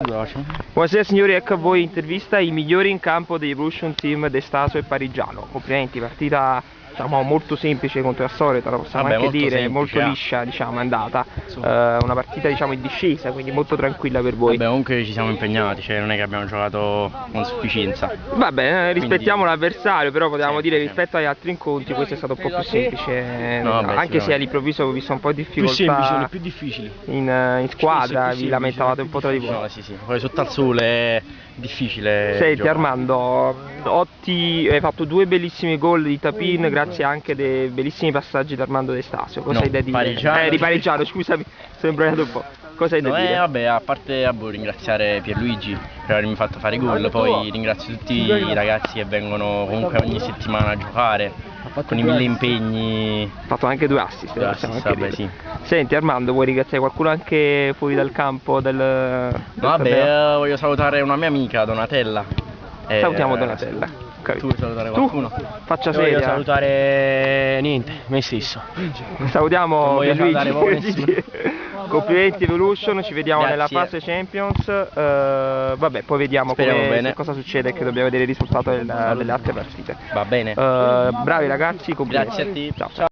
Buonasera signori, ecco a voi intervista i migliori in campo dell'Evolution Team Destaso e Parigiano. Complimenti, partita diciamo molto semplice contro la solita, lo possiamo anche dire, semplice, molto liscia diciamo è andata, una partita diciamo in discesa, quindi molto tranquilla per voi. Vabbè, comunque ci siamo impegnati, cioè non è che abbiamo giocato con sufficienza. Vabbè, rispettiamo l'avversario, però potevamo dire semplice. rispetto agli altri incontri questo è stato un po' più semplice, No, vabbè, anche se all'improvviso ho visto un po' di difficoltà. Più semplici, le più difficili. In squadra, vi lamentavate un po' tra di voi. No, sì, poi sotto al sole è difficile. Senti giocare. Armando, hai fatto due bellissimi gol di Tapin grazie anche a dei bellissimi passaggi di Armando De Stasio. Cosa hai da dire? Parigiano. Di Parigiano, scusami, sono imbrogliato un po'. Cosa hai da dire? Vabbè, a parte ringraziare Pierluigi per avermi fatto fare gol, poi ringrazio tutti i ragazzi che vengono comunque ogni settimana a giocare con i 1000 impegni. Ha fatto anche due assist, Vabbè, sì. Senti Armando, vuoi ringraziare qualcuno anche fuori dal campo Vabbè, voglio salutare una mia amica, Donatella. Salutiamo Donatella. Tu vuoi salutare qualcuno? Faccia Voglio seria. salutare niente, me stesso. Salutiamo Luigi. Complimenti Evolution, ci vediamo Grazie. nella fase Champions. Vabbè, poi vediamo cosa succede, che dobbiamo vedere il risultato delle altre partite. Va bene. Bravi ragazzi, complimenti. Grazie a te. Ciao.